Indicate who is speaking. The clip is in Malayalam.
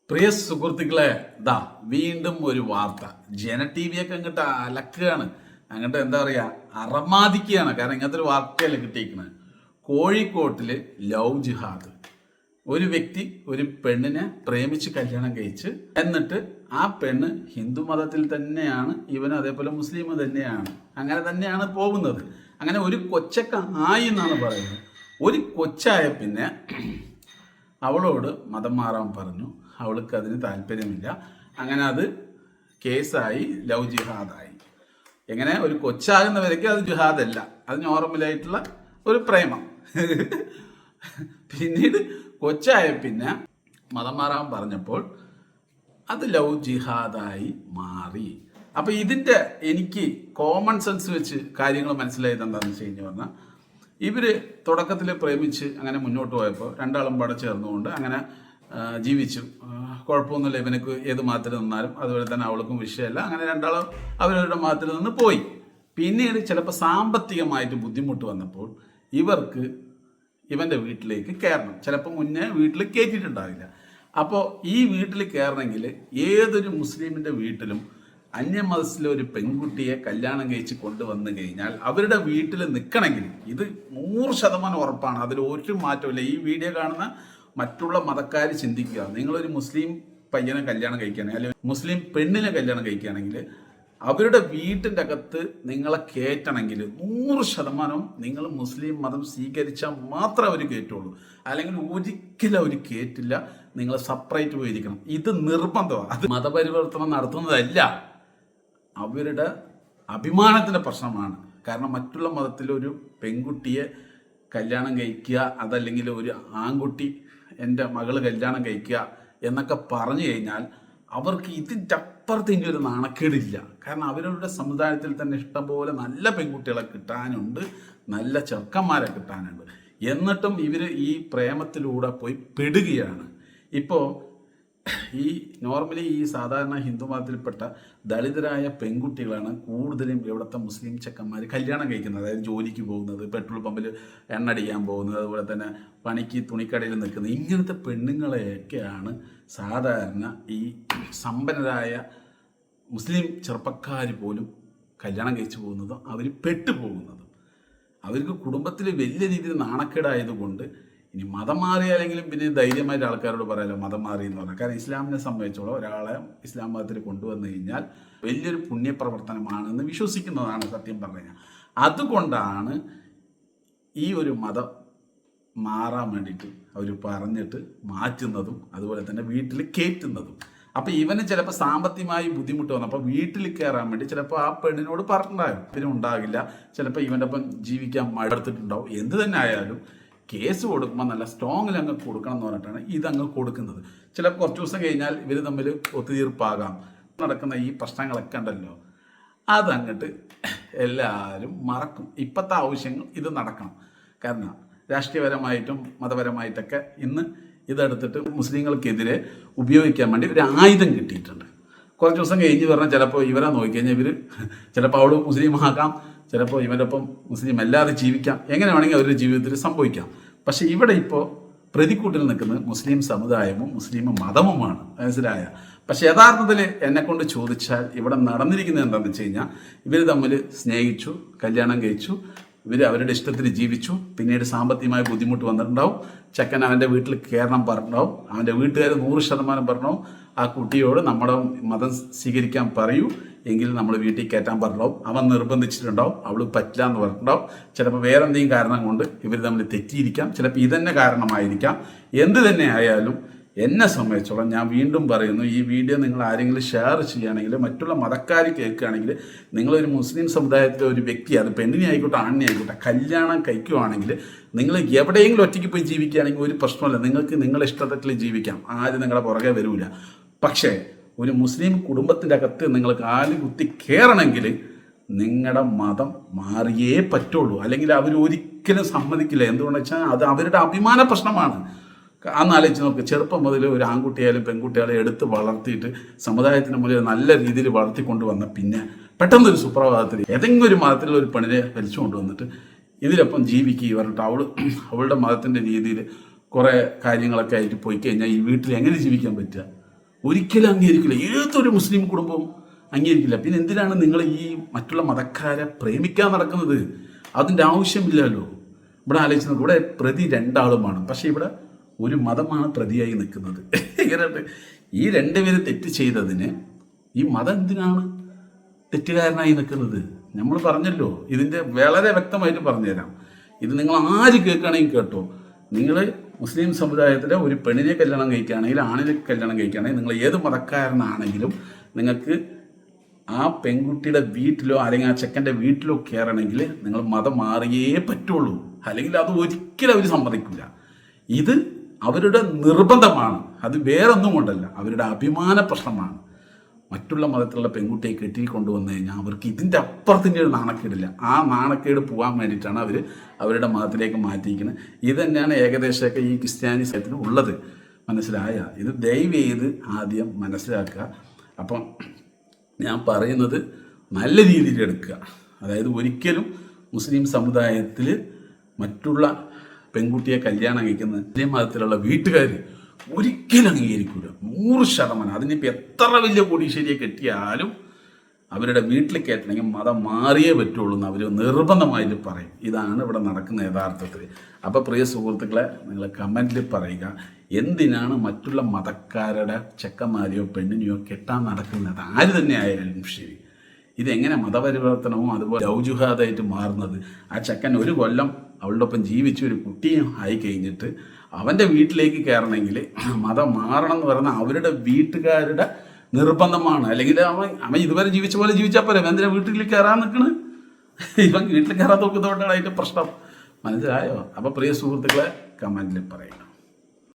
Speaker 1: പ്രിയ സുഹൃത്തുക്കളെ, ദാ വീണ്ടും ഒരു വാർത്ത. ജന ടി വി ഒക്കെ അങ്ങോട്ട് അലക്കുകയാണ്, അങ്ങോട്ട് എന്താ പറയുക, അറമാദിക്കുകയാണ്. കാരണം ഇങ്ങനത്തെ ഒരു വാർത്തയല്ല കിട്ടിയിരിക്കുന്നത്. കോഴിക്കോട്ടിൽ ലവ് ജിഹാദ്. ഒരു വ്യക്തി ഒരു പെണ്ണിനെ പ്രേമിച്ച് കല്യാണം കഴിച്ച്, എന്നിട്ട് ആ പെണ്ണ് ഹിന്ദു മതത്തിൽ തന്നെയാണ്, ഇവനും അതേപോലെ മുസ്ലിം തന്നെയാണ്, അങ്ങനെ തന്നെയാണ് പോകുന്നത്. അങ്ങനെ ഒരു കൊച്ചൊക്കെ ആയി എന്നാണ് പറയുന്നത്. ഒരു കൊച്ചായ പിന്നെ അവളോട് മതം മാറാൻ പറഞ്ഞു. അവൾക്ക് അതിന് താല്പര്യമില്ല. അങ്ങനെ അത് കേസായി, ലവ് ജിഹാദായി. എങ്ങനെ ഒരു കൊച്ചാകുന്നവരേക്ക് അത് ജിഹാദല്ല, അത് നോർമലായിട്ടുള്ള ഒരു പ്രേമം. പിന്നീട് കൊച്ചായ പിന്നെ മതം മാറാൻ പറഞ്ഞപ്പോൾ അത് ലവ് ജിഹാദായി മാറി. അപ്പം ഇതിൻ്റെ എനിക്ക് കോമൺ സെൻസ് വെച്ച് കാര്യങ്ങൾ മനസ്സിലായത് എന്താണെന്ന് വെച്ച് കഴിഞ്ഞ് പറഞ്ഞാൽ, ഇവര് തുടക്കത്തിൽ പ്രേമിച്ച് അങ്ങനെ മുന്നോട്ട് പോയപ്പോൾ രണ്ടാളും പാടെ ചേർന്നുകൊണ്ട് അങ്ങനെ ജീവിച്ചു. കുഴപ്പമൊന്നുമില്ല, ഇവനക്ക് ഏത് മതത്തിൽ നിന്നാലും അതുപോലെ തന്നെ അവൾക്കും വിഷയമല്ല. അങ്ങനെ രണ്ടാളും അവരവരുടെ മതത്തിൽ നിന്ന് പോയി. പിന്നീട് ചിലപ്പോൾ സാമ്പത്തികമായിട്ട് ബുദ്ധിമുട്ട് വന്നപ്പോൾ ഇവർക്ക് ഇവൻ്റെ വീട്ടിലേക്ക് കയറണം. ചിലപ്പോൾ മുന്നേ വീട്ടിൽ കയറ്റിയിട്ടുണ്ടാവില്ല. അപ്പോൾ ഈ വീട്ടിൽ കയറണമെങ്കിൽ ഏതൊരു മുസ്ലിമിൻ്റെ വീട്ടിലും അന്യമതത്തിലെ ഒരു പെൺകുട്ടിയെ കല്യാണം കഴിച്ച് കൊണ്ടുവന്നു കഴിഞ്ഞാൽ അവരുടെ വീട്ടിൽ നിൽക്കണമെങ്കിൽ, ഇത് 100% ഉറപ്പാണ്, അതിൽ ഒരു മാറ്റമില്ല. ഈ വീഡിയോ കാണുന്ന മറ്റുള്ള മതക്കാർ ചിന്തിക്കുക, നിങ്ങളൊരു മുസ്ലിം പയ്യനെ കല്യാണം കഴിക്കുകയാണെങ്കിൽ അല്ലെങ്കിൽ മുസ്ലിം പെണ്ണിനെ കല്യാണം കഴിക്കുകയാണെങ്കിൽ അവരുടെ വീട്ടിൻ്റെ അകത്ത് നിങ്ങളെ കയറ്റണമെങ്കിൽ 100% നിങ്ങൾ മുസ്ലിം മതം സ്വീകരിച്ചാൽ മാത്രമേ അവർ കയറ്റുള്ളൂ. അല്ലെങ്കിൽ ഒരിക്കലും അവർ കയറ്റില്ല, നിങ്ങൾ സെപ്പറേറ്റ് പോയിരിക്കണം. ഇത് നിർബന്ധമാണ്. അത് മതപരിവർത്തനം നടത്തുന്നതല്ല, അവരുടെ അഭിമാനത്തിൻ്റെ പ്രശ്നമാണ്. കാരണം മറ്റുള്ള മതത്തിലൊരു പെൺകുട്ടിയെ കല്യാണം കഴിക്കുക, അതല്ലെങ്കിൽ ഒരു ആൺകുട്ടി എൻ്റെ മകള് കല്യാണം കഴിക്കുക എന്നൊക്കെ പറഞ്ഞു കഴിഞ്ഞാൽ അവർക്ക് ഇതിൻ്റെ അപ്പുറത്ത് ഇനി ഒരു നാണക്കേടില്ല. കാരണം അവരുടെ സമുദായത്തിൽ തന്നെ ഇഷ്ടംപോലെ നല്ല പെൺകുട്ടികളെ കിട്ടാനുണ്ട്, നല്ല ചെറുക്കന്മാരെ കിട്ടാനുണ്ട്. എന്നിട്ടും ഇവർ ഈ പ്രേമത്തിലൂടെ പോയി പെടുകയാണ്. ഇപ്പോൾ ഈ നോർമലി ഈ സാധാരണ ഹിന്ദു മതത്തിൽപ്പെട്ട ദളിതരായ പെൺകുട്ടികളാണ് കൂടുതലും ഇവിടുത്തെ മുസ്ലിം ചെക്കന്മാർ കല്യാണം കഴിക്കുന്നത്. അതായത് ജോലിക്ക് പോകുന്നത്, പെട്രോൾ പമ്പിൽ എണ്ണടിക്കാൻ പോകുന്നത്, അതുപോലെ തന്നെ പണിക്ക് തുണിക്കടയിൽ നിൽക്കുന്നത്. ഇങ്ങനത്തെ പെണ്ണുങ്ങളെയൊക്കെയാണ് സാധാരണ ഈ സമ്പന്നരായ മുസ്ലിം ചെറുപ്പക്കാർ പോലും കല്യാണം കഴിച്ചു പോകുന്നതും അവർ പെട്ടുപോകുന്നതും. അവർക്ക് കുടുംബത്തിൽ വലിയ രീതിയിൽ നാണക്കേടായതുകൊണ്ട് ഇനി മതം മാറിയാലെങ്കിലും പിന്നെ ധൈര്യമായിട്ട് ആൾക്കാരോട് പറയാലോ മതം മാറി എന്ന് പറഞ്ഞാൽ. കാരണം ഇസ്ലാമിനെ സംബന്ധിച്ചോളം ഒരാളെ ഇസ്ലാം മതത്തിൽ കൊണ്ടുവന്നു കഴിഞ്ഞാൽ വലിയൊരു പുണ്യപ്രവർത്തനമാണെന്ന് വിശ്വസിക്കുന്നതാണ് സത്യം പറഞ്ഞാൽ. അതുകൊണ്ടാണ് ഈ ഒരു മതം മാറാൻ വേണ്ടിയിട്ട് അവർ പറഞ്ഞിട്ട് മാറ്റുന്നതും അതുപോലെ തന്നെ വീട്ടിൽ കയറ്റുന്നതും. അപ്പം ഇവന് ചിലപ്പോൾ സാമ്പത്തികമായി ബുദ്ധിമുട്ട് വന്നു, അപ്പോൾ വീട്ടിൽ കയറാൻ വേണ്ടി ചിലപ്പോൾ ആ പെണ്ണിനോട് പറഞ്ഞിട്ടുണ്ടാകും, പിന്നെ ഉണ്ടാകില്ല. ചിലപ്പോൾ ഇവൻ്റെ ഒപ്പം ജീവിക്കാൻ മടുത്തിട്ടുണ്ടാവും. എന്ത് തന്നെ ആയാലും കേസ് കൊടുക്കുമ്പോൾ നല്ല സ്ട്രോങ്ങിൽ അങ്ങ് കൊടുക്കണം എന്ന് പറഞ്ഞിട്ടാണ് ഇതങ്ങ് കൊടുക്കുന്നത്. ചിലപ്പോൾ കുറച്ച് ദിവസം കഴിഞ്ഞാൽ ഇവർ തമ്മിൽ ഒത്തുതീർപ്പാകാം. നടക്കുന്ന ഈ പ്രശ്നങ്ങളൊക്കെ ഉണ്ടല്ലോ, അതങ്ങോട്ട് എല്ലാവരും മറക്കും. ഇപ്പോഴത്തെ ആവശ്യങ്ങൾ ഇത് നടക്കണം. കാരണം രാഷ്ട്രീയപരമായിട്ടും മതപരമായിട്ടൊക്കെ ഇന്ന് ഇതെടുത്തിട്ട് മുസ്ലിങ്ങൾക്കെതിരെ ഉപയോഗിക്കാൻ വേണ്ടി ഒരു ആയുധം കിട്ടിയിട്ടുണ്ട്. കുറച്ച് ദിവസം കഴിഞ്ഞ് പറഞ്ഞാൽ ചിലപ്പോൾ ഇവരെ നോക്കിക്കഴിഞ്ഞാൽ ഇവർ ചിലപ്പോൾ അവൾ മുസ്ലിം ആക്കാം, ചിലപ്പോൾ ഇവൻ്റെ ഒപ്പം മുസ്ലിം അല്ലാതെ ജീവിക്കാം, എങ്ങനെ വേണമെങ്കിൽ അവരുടെ ജീവിതത്തിൽ സംഭവിക്കാം. പക്ഷെ ഇവിടെ ഇപ്പോൾ പ്രതിക്കൂട്ടിൽ നിൽക്കുന്നത് മുസ്ലിം സമുദായവും മുസ്ലിം മതവുമാണ്, മനസ്സിലായ. പക്ഷെ യഥാർത്ഥത്തിൽ എന്നെക്കൊണ്ട് ചോദിച്ചാൽ ഇവിടെ നടന്നിരിക്കുന്നത് എന്താണെന്ന് വെച്ച് കഴിഞ്ഞാൽ, ഇവർ തമ്മിൽ സ്നേഹിച്ചു, കല്യാണം കഴിച്ചു, ഇവർ അവരുടെ ഇഷ്ടത്തിന് ജീവിച്ചു. പിന്നീട് സാമ്പത്തികമായ ബുദ്ധിമുട്ട് വന്നിട്ടുണ്ടാവും. ചെക്കൻ അവൻ്റെ വീട്ടിൽ കയറണം പറഞ്ഞിട്ടുണ്ടാവും. അവൻ്റെ വീട്ടുകാർ 100% പറഞ്ഞിട്ടുണ്ടാവും ആ കുട്ടിയോട് നമ്മുടെ മതം സ്വീകരിക്കാൻ പറയൂ, എങ്കിൽ നമ്മൾ വീട്ടിൽ കയറ്റാൻ പറഞ്ഞിട്ടുണ്ടാവും. അവൻ നിർബന്ധിച്ചിട്ടുണ്ടാവും, അവൾ പറ്റില്ല എന്ന് പറഞ്ഞിട്ടുണ്ടാവും. ചിലപ്പോൾ വേറെ എന്തെങ്കിലും കാരണം കൊണ്ട് ഇവർ തമ്മിൽ തെറ്റിയിരിക്കാം, ചിലപ്പോൾ ഇതന്നെ കാരണമായിരിക്കാം. എന്ത് തന്നെ ആയാലും എന്നെ സംബന്ധിച്ചോളം ഞാൻ വീണ്ടും പറയുന്നു, ഈ വീഡിയോ നിങ്ങൾ ആരെങ്കിലും ഷെയർ ചെയ്യുകയാണെങ്കിൽ, മറ്റുള്ള മതക്കാർ കേൾക്കുകയാണെങ്കിൽ, നിങ്ങളൊരു മുസ്ലിം സമുദായത്തിലെ ഒരു വ്യക്തി, അത് പെണ്ണിനെ ആയിക്കോട്ടെ ആണിനെ ആയിക്കോട്ടെ, കല്യാണം കഴിക്കുകയാണെങ്കിൽ നിങ്ങൾ എവിടെയെങ്കിലും ഒറ്റയ്ക്ക് പോയി ജീവിക്കുകയാണെങ്കിൽ ഒരു പ്രശ്നമല്ല, നിങ്ങൾക്ക് നിങ്ങളുടെ ഇഷ്ടത്തിൽ ജീവിക്കാം, ആരും നിങ്ങളുടെ പുറകെ വരില്ല. പക്ഷേ ഒരു മുസ്ലിം കുടുംബത്തിൻ്റെ അകത്ത് നിങ്ങൾ കാല് കുത്തി കയറണമെങ്കിൽ നിങ്ങളുടെ മതം മാറിയേ പറ്റുള്ളൂ. അല്ലെങ്കിൽ അവർ ഒരിക്കലും സമ്മതിക്കില്ല. എന്തുകൊണ്ടെന്ന് വെച്ചാൽ അത് അവരുടെ അഭിമാന പ്രശ്നമാണ്. അന്ന് ആലോചിച്ച് നോക്ക്, ചെറുപ്പം മുതൽ ഒരു ആൺകുട്ടിയായാലും പെൺകുട്ടിയായാലും എടുത്ത് വളർത്തിയിട്ട് സമുദായത്തിന് മുന്നിൽ നല്ല രീതിയിൽ വളർത്തിക്കൊണ്ട് വന്ന പിന്നെ പെട്ടെന്നൊരു സുപ്രഭാതത്തിൽ ഏതെങ്കിലും ഒരു മതത്തിലുള്ള ഒരു പെണ്ണിനെ വലിച്ചു കൊണ്ടുവന്നിട്ട് ഇതിലൊപ്പം ജീവിക്കുക പറഞ്ഞിട്ട് അവളുടെ മതത്തിൻ്റെ രീതിയിൽ കുറേ കാര്യങ്ങളൊക്കെ ആയിട്ട് പോയി കഴിഞ്ഞാൽ ഈ വീട്ടിൽ എങ്ങനെ ജീവിക്കാൻ പറ്റുക? ഒരിക്കലും അംഗീകരിക്കില്ല. ഏതൊരു മുസ്ലിം കുടുംബവും അംഗീകരിക്കില്ല. പിന്നെ എന്തിനാണ് നിങ്ങൾ ഈ മറ്റുള്ള മതക്കാരെ പ്രേമിക്കാൻ നടക്കുന്നത്? അതിൻ്റെ ആവശ്യമില്ലല്ലോ. ഇവിടെ ആലോചിച്ച് നോക്കുക, ഇവിടെ പ്രതി രണ്ടാളുമാണ്, പക്ഷെ ഇവിടെ ഒരു മതമാണ് പ്രതിയായി നിൽക്കുന്നത്. എങ്ങനെയുണ്ട്? ഈ രണ്ടുപേര് തെറ്റ് ചെയ്തതിന് ഈ മതം എന്തിനാണ് തെറ്റുകാരനായി നിൽക്കുന്നത്? നമ്മൾ പറഞ്ഞല്ലോ, ഇതിൻ്റെ വളരെ വ്യക്തമായിട്ട് പറഞ്ഞുതരാം. ഇത് നിങ്ങൾ ആര് കേൾക്കുകയാണെങ്കിൽ കേട്ടോ. നിങ്ങൾ മുസ്ലിം സമുദായത്തിലെ ഒരു പെണ്ണിനെ കല്യാണം കഴിക്കുകയാണെങ്കിൽ, ആണിനെ കല്യാണം കഴിക്കുകയാണെങ്കിൽ, നിങ്ങൾ ഏത് മതക്കാരനാണെങ്കിലും നിങ്ങൾക്ക് ആ പെൺകുട്ടിയുടെ വീട്ടിലോ അല്ലെങ്കിൽ ആ ചെക്കൻ്റെ വീട്ടിലോ കയറണമെങ്കിൽ നിങ്ങൾ മതം മാറിയേ പറ്റുള്ളൂ. അല്ലെങ്കിൽ അത് ഒരിക്കലും അവർ സമ്മതിക്കില്ല. ഇത് അവരുടെ നിർബന്ധമാണ്. അത് വേറൊന്നും കൊണ്ടല്ല, അവരുടെ അഭിമാന പ്രശ്നമാണ്. മറ്റുള്ള മതത്തിലുള്ള പെൺകുട്ടിയെ കെട്ടി കൊണ്ടുവന്നു കഴിഞ്ഞാൽ അവർക്ക് ഇതിൻ്റെ അപ്പുറത്തിൻ്റെ ഒരു നാണക്കേടില്ല. ആ നാണക്കേട് പോകാൻ വേണ്ടിയിട്ടാണ് അവർ അവരുടെ മതത്തിലേക്ക് മാറ്റിയിരിക്കുന്നത്. ഇത് തന്നെയാണ് ഏകദേശമൊക്കെ ഈ ക്രിസ്ത്യാനിസത്തിന് ഉള്ളത്. മനസ്സിലായ? ഇത് ദയവ് ചെയ്ത് ആദ്യം മനസ്സിലാക്കുക. അപ്പം ഞാൻ പറയുന്നത് നല്ല രീതിയിൽ എടുക്കുക. അതായത് ഒരിക്കലും മുസ്ലിം സമുദായത്തിൽ മറ്റുള്ള പെൺകുട്ടിയെ കല്യാണം കഴിക്കുന്ന മുസ്ലിം മതത്തിലുള്ള വീട്ടുകാർ ഒരിക്കലും അംഗീകരിക്കില്ല. 100%. അതിനിപ്പോൾ എത്ര വലിയ കോടീശ്വരിയെ കെട്ടിയാലും അവരുടെ വീട്ടിൽ കയറ്റണമെങ്കിൽ മതം മാറിയേ പറ്റുള്ളൂ എന്ന് അവർ നിർബന്ധമായിട്ട് പറയും. ഇതാണ് ഇവിടെ നടക്കുന്ന യഥാർത്ഥത്തിൽ. അപ്പോൾ പ്രിയ സുഹൃത്തുക്കളെ, നിങ്ങൾ കമൻറ്റിൽ പറയുക, എന്തിനാണ് മറ്റുള്ള മതക്കാരുടെ ചെക്കന്മാരെയോ പെണ്ണിനെയോ കെട്ടാൻ നടക്കുന്നത്? ആര് തന്നെ ആയാലും ശരി. ഇതെങ്ങനെ മതപരിവർത്തനവും അതുപോലെ ലൗജുഹാദായിട്ട് മാറുന്നത്? ആ ചെക്കൻ ഒരു കൊല്ലം അവളുടെ ഒപ്പം ജീവിച്ച് ഒരു കുട്ടിയും ആയി കഴിഞ്ഞിട്ട് അവൻ്റെ വീട്ടിലേക്ക് കയറണമെങ്കിൽ മതം മാറണം എന്ന് പറയുന്നത് അവരുടെ വീട്ടുകാരുടെ നിർബന്ധമാണ്. അല്ലെങ്കിൽ അവൻ ഇതുവരെ ജീവിച്ച പോലെ ജീവിച്ചാൽ പോലെ എന്തിനാ വീട്ടിൽ കയറാൻ നിൽക്കണ്? ഇവൻ വീട്ടിൽ കയറാൻ നോക്കുന്നതുകൊണ്ടാണ് അതിൻ്റെ പ്രശ്നം. മനസ്സിലായോ? അപ്പോൾ പ്രിയ സുഹൃത്തുക്കളെ, കമൻറ്റിൽ പറയുക.